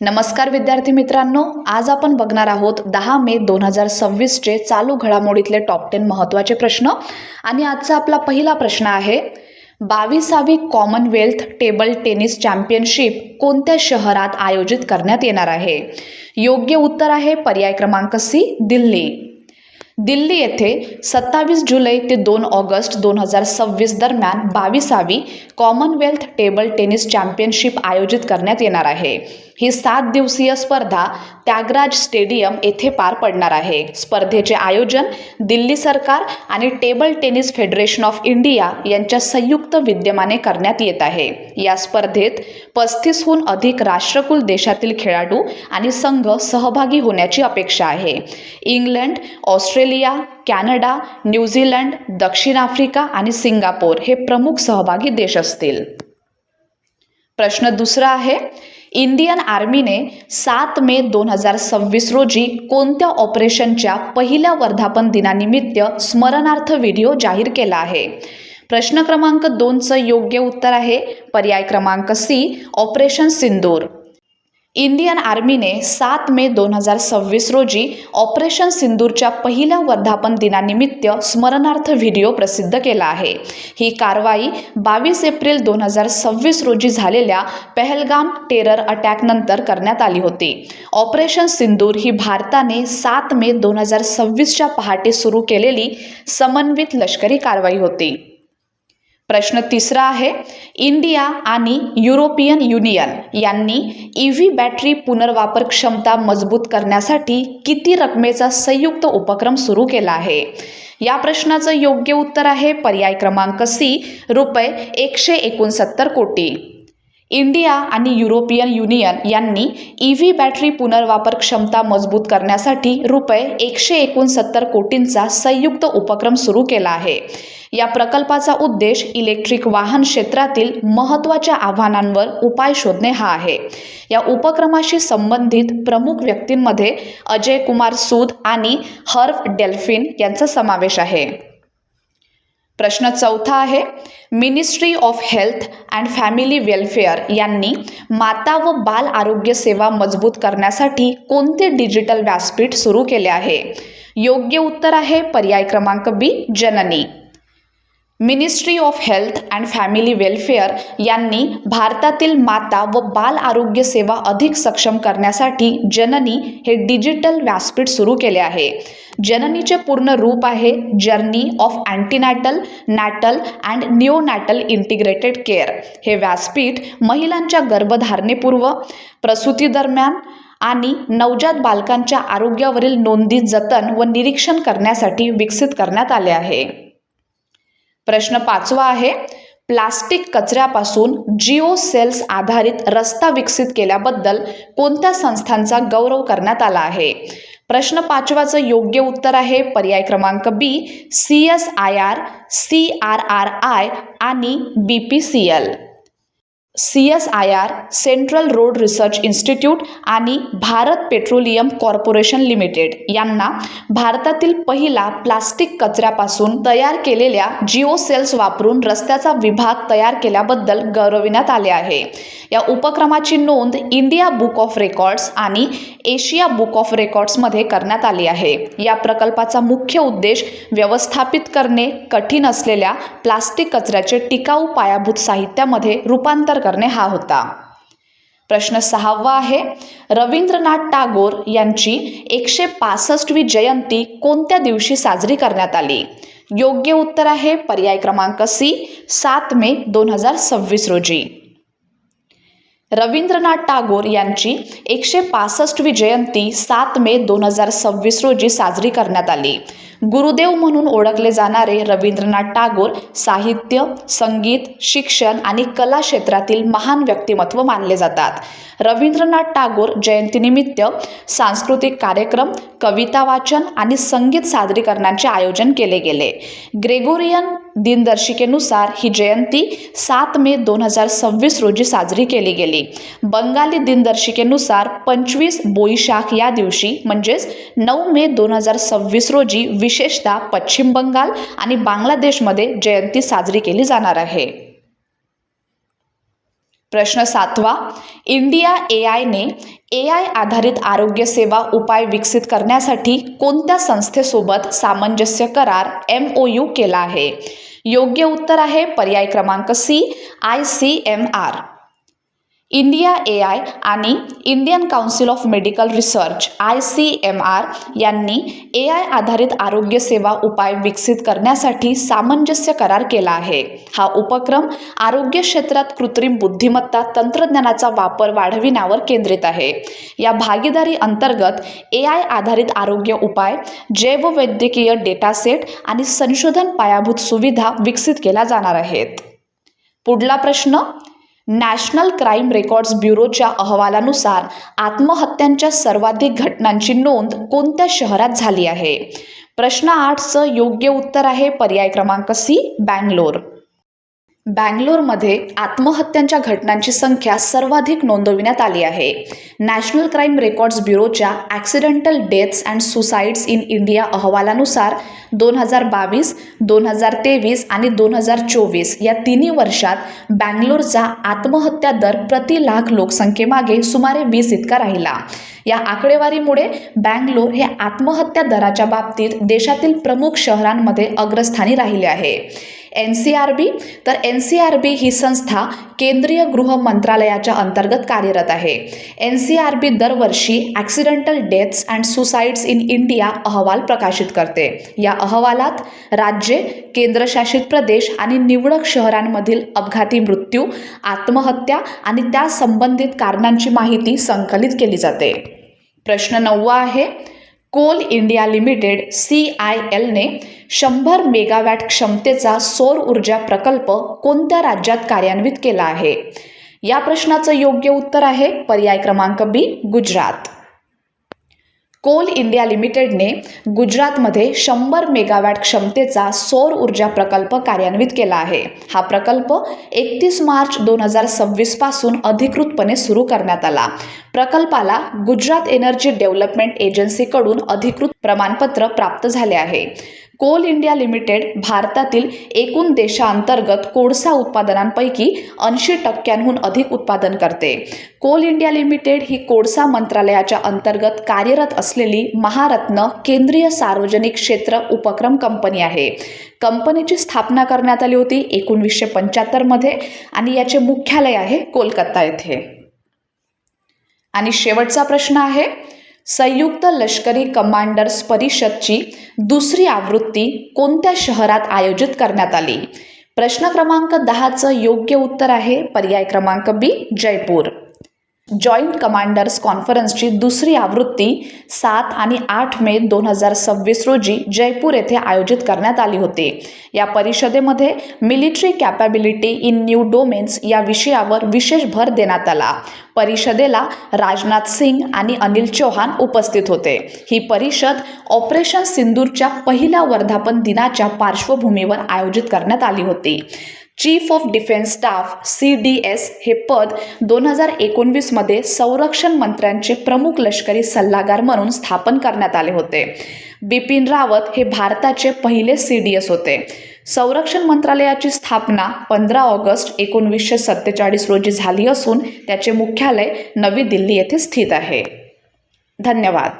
नमस्कार विद्यार्थी मित्रांनो, आज आपण बघणार आहोत 10 मे 2026 चे चालू घडामोडीतले टॉप 10 महत्त्वाचे प्रश्न। आणि आजचा आपला पहिला प्रश्न आहे, 22वी कॉमनवेल्थ टेबल टेनिस चॅम्पियनशिप कोणत्या शहरात आयोजित करण्यात येणार आहे? योग्य उत्तर आहे पर्याय क्रमांक सी, दिल्ली। दिल्ली येथे 27 जुलै ते 2 ऑगस्ट 2026 दरम्यान 22वी कॉमनवेल्थ टेबल टेनिस चॅम्पियनशिप आयोजित करण्यात येणार आहे। ही 7 दिवसीय स्पर्धा त्यागराज स्टेडियम येथे पार पडणार आहे। स्पर्धेचे आयोजन दिल्ली सरकार आणि table tennis federation of India यांच्या संयुक्त विद्यमाने करण्यात येत आहे। या स्पर्धेत 35हून अधिक राष्ट्रकुल देशातील खेळाडू आणि संघ सहभागी होण्याची अपेक्षा आहे। इंग्लंड, ऑस्ट्रेलिया, कॅनडा, न्यूझीलंड, दक्षिण आफ्रिका आणि सिंगापूर हे प्रमुख सहभागी देश असतील। प्रश्न दुसरा आहे, इंडियन आर्मीने 7 मे 2026 रोजी कोणत्या ऑपरेशनच्या पहिल्या वर्धापन दिनानिमित्त स्मरणार्थ व्हिडिओ जाहीर केला आहे? प्रश्न क्रमांक 2चं योग्य उत्तर आहे पर्याय क्रमांक सी, ऑपरेशन सिंदूर। इंडियन आर्मीने 7 मे 2026 रोजी ऑपरेशन सिंदूरच्या पहिल्या वर्धापन दिनानिमित्त स्मरणार्थ व्हिडिओ प्रसिद्ध केला आहे। ही कारवाई 22 एप्रिल 2026 रोजी झालेल्या पहलगाम टेरर अटॅकनंतर करण्यात आली होती। ऑपरेशन सिंदूर ही भारताने 7 मे 2026च्या पहाटे सुरू केलेली समन्वित लष्करी कारवाई होती। प्रश्न तिसरा आहे, इंडिया आणि युरोपियन युनियन यांनी ईव्ही बॅटरी पुनर्वापर क्षमता मजबूत करण्यासाठी किती रकमेचा संयुक्त उपक्रम सुरू केला आहे? या प्रश्नाचं योग्य उत्तर आहे पर्याय क्रमांक सी, रुपये 169 कोटी। इंडिया आणि युरोपियन युनियन यांनी ईव्ही बॅटरी पुनर्वापर क्षमता मजबूत करण्यासाठी रुपये 169 कोटींचा संयुक्त उपक्रम सुरू केला आहे। या प्रकल्पाचा उद्देश इलेक्ट्रिक वाहन क्षेत्रातील महत्त्वाच्या आव्हानांवर उपाय शोधणे हा आहे। या उपक्रमाशी संबंधित प्रमुख व्यक्तींमध्ये अजय कुमार सूद आणि हर्व डेल्फिन यांचा समावेश आहे। प्रश्न चौथा आहे, ministry of health and family welfare यांनी माता व बाल आरोग्य सेवा मजबूत करण्यासाठी कोणते डिजिटल व्यासपीठ सुरू केले आहे? योग्य उत्तर आहे पर्याय क्रमांक B, Janani. Ministry of health and family welfare यांनी भारतातील माता व बाल आरोग्य सेवा अधिक सक्षम करण्यासाठी जननी हे डिजिटल व्यासपीठ सुरू केले आहे। जननीचे पूर्ण रूप आहे journey of antenatal, natal and neonatal integrated care. हे व्यासपीठ महिलांच्या गर्भधारणेपूर्व, प्रसूती दरम्यान आणि नवजात बालकांच्या आरोग्यावरील नोंदी जतन व निरीक्षण करण्यासाठी विकसित करण्यात आले आहे। प्रश्न 5वा आहे, प्लास्टिक कचऱ्यापासून जिओ सेल्स आधारित रस्ता विकसित केल्याबद्दल कोणत्या संस्थांचा गौरव करण्यात आला आहे? प्रश्न 5वाचं योग्य उत्तर आहे पर्याय क्रमांक बी, CSIR, CRRI आणि BPCL। CSIR central road research institute आणि भारत पेट्रोलियम कॉर्पोरेशन लिमिटेड यांना भारतातील पहिला प्लास्टिक कचऱ्यापासून तयार केलेल्या जिओ सेल्स वापरून रस्त्याचा विभाग तयार केल्याबद्दल गौरविण्यात आले आहे। या उपक्रमाची नोंद इंडिया बुक ऑफ रेकॉर्ड्स आणि एशिया बुक ऑफ रेकॉर्ड्समध्ये करण्यात आली आहे। या प्रकल्पाचा मुख्य उद्देश व्यवस्थापित करणे कठीण असलेल्या प्लास्टिक कचऱ्याचे टिकाऊ पायाभूत साहित्यामध्ये रूपांतर करणे हा होता। प्रश्न 6वा आहे, रवींद्रनाथ टागोर यांची 165वी जयंती कोणत्या दिवशी साजरी करण्यात आली? योग्य उत्तर आहे पर्याय क्रमांक सी, 7 मे 2026 रोजी। रवींद्रनाथ टागोर यांची 165वी जयंती 7 मे 2026 रोजी साजरी करण्यात आली। गुरुदेव म्हणून ओळखले जाणारे रवींद्रनाथ टागोर साहित्य, संगीत, शिक्षण आणि कला क्षेत्रातील महान व्यक्तिमत्व मानले जातात। रवींद्रनाथ टागोर जयंतीनिमित्त सांस्कृतिक कार्यक्रम, कविता वाचन आणि संगीत सादरीकरणांचे आयोजन केले गेले। ग्रेगोरियन दिनदर्शिकेनुसार ही जयंती 7 मे 2026 रोजी साजरी केली गेली। बंगाली दिनदर्शिकेनुसार 25 बोईशाख या दिवशी म्हणजेच 9 मे 2026 रोजी विशेषतः पश्चिम बंगाल आणि बांगलादेशमध्ये जयंती साजरी केली जाणार आहे। प्रश्न 7वा, इंडिया AIने AI आधारित आरोग्य सेवा उपाय विकसित करण्यासाठी कोणत्या संस्थेसोबत सामंजस्य करार MOU केला आहे? योग्य उत्तर आहे पर्याय क्रमांक C, ICMR. इंडिया AI आणि Indian council of medical research ICMR यांनी AI आधारित आरोग्य सेवा उपाय विकसित करण्यासाठी सामंजस्य करार केला आहे. हा उपक्रम आरोग्य क्षेत्रात कृत्रिम बुद्धिमत्ता तंत्रज्ञानाचा वापर वाढविण्यावर केंद्रित आहे. या भागीदारी अंतर्गत AI आधारित आरोग्य उपाय, जैववैद्यकीय डेटा सेट आणि संशोधन पायाभूत सुविधा विकसित केल्या जाणार आहेत. पुढला प्रश्न, नॅशनल क्राईम रेकॉर्ड्स ब्युरोच्या अहवालानुसार आत्महत्यांच्या सर्वाधिक घटनांची नोंद कोणत्या शहरात झाली आहे? प्रश्न 8चं योग्य उत्तर आहे पर्याय क्रमांक C, बँगलोर. बँगलोरमध्ये आत्महत्यांच्या घटनांची संख्या सर्वाधिक नोंदविण्यात आली आहे. नॅशनल क्राईम रेकॉर्ड्स ब्युरोच्या accidental deaths and suicides in India अहवालानुसार 2022, 2023 आणि 2024 या तिन्ही वर्षात बँगलोरचा आत्महत्या दर प्रति लाख लोकसंख्येमागे सुमारे 20 इतका राहिला. या आकडेवारीमुळे बँगलोर हे आत्महत्या दराच्या बाबतीत देशातील प्रमुख शहरांमध्ये अग्रस्थानी राहिले आहे. NCRB तर NCRB ही संस्था केंद्रीय गृह मंत्रालयाच्या अंतर्गत कार्यरत आहे. NCRB दरवर्षी accidental deaths and suicides in India अहवाल प्रकाशित करते. या अहवालात राज्ये, केंद्रशासित प्रदेश आणि निवडक शहरांमधील अपघाती मृत्यू, आत्महत्या आणि त्या संबंधित कारणांची माहिती संकलित केली जाते. प्रश्न 9वा आहे, कोल इंडिया लिमिटेड CILने 100 मेगावॅट क्षमतेचा सौर ऊर्जा प्रकल्प कोणत्या राज्यात कार्यान्वित केला आहे? या प्रश्नाचं योग्य उत्तर आहे पर्याय क्रमांक B, गुजरात. कोल इंडिया लिमिटेडने गुजरातमध्ये 100 मेगावॅट क्षमतेचा सौर ऊर्जा प्रकल्प कार्यान्वित केला आहे. हा प्रकल्प 31 मार्च 2026 पासून अधिकृतपणे सुरू करण्यात आला. प्रकल्पाला गुजरात एनर्जी डेव्हलपमेंट एजन्सीकडून अधिकृत प्रमाणपत्र प्राप्त झाले आहे. कोल इंडिया लिमिटेड भारतातील एकूण देशांतर्गत कोळसा उत्पादनांपैकी 80% अधिक उत्पादन करते. कोल इंडिया लिमिटेड ही कोळसा मंत्रालयाच्या अंतर्गत कार्यरत असलेली महारत्न केंद्रीय सार्वजनिक क्षेत्र उपक्रम कंपनी आहे. कंपनीची स्थापना करण्यात आली होती 1975 मध्ये आणि याचे मुख्यालय आहे कोलकाता येथे. आणि शेवटचा प्रश्न आहे, संयुक्त लष्करी कमांडर्स परिषदची दुसरी आवृत्ती कोणत्या शहरात आयोजित करण्यात आली? प्रश्न क्रमांक 10चं योग्य उत्तर आहे पर्याय क्रमांक B, जयपूर. जॉईंट कमांडर्स कॉन्फरन्सची दुसरी आवृत्ती 7 आणि 8 मे 2026 रोजी जयपूर येथे आयोजित करण्यात आली होती. या परिषदेमध्ये military capability in new domains या विषयावर विशेष भर देण्यात आला. परिषदेला राजनाथ सिंग आणि अनिल चौहान उपस्थित होते. ही परिषद ऑपरेशन सिंदूरच्या पहिल्या वर्धापन दिनाच्या पार्श्वभूमीवर आयोजित करण्यात आली होती. Chief of defence staff CDS हे पद 2019 मध्ये संरक्षण मंत्र्यांचे प्रमुख लष्करी सल्लागार म्हणून स्थापन करण्यात आले होते. बिपिन रावत हे भारताचे पहिले CDS होते. संरक्षण मंत्रालयाची स्थापना 15 ऑगस्ट 1947 रोजी झाली असून त्याचे मुख्यालय नवी दिल्ली येथे स्थित आहे. धन्यवाद.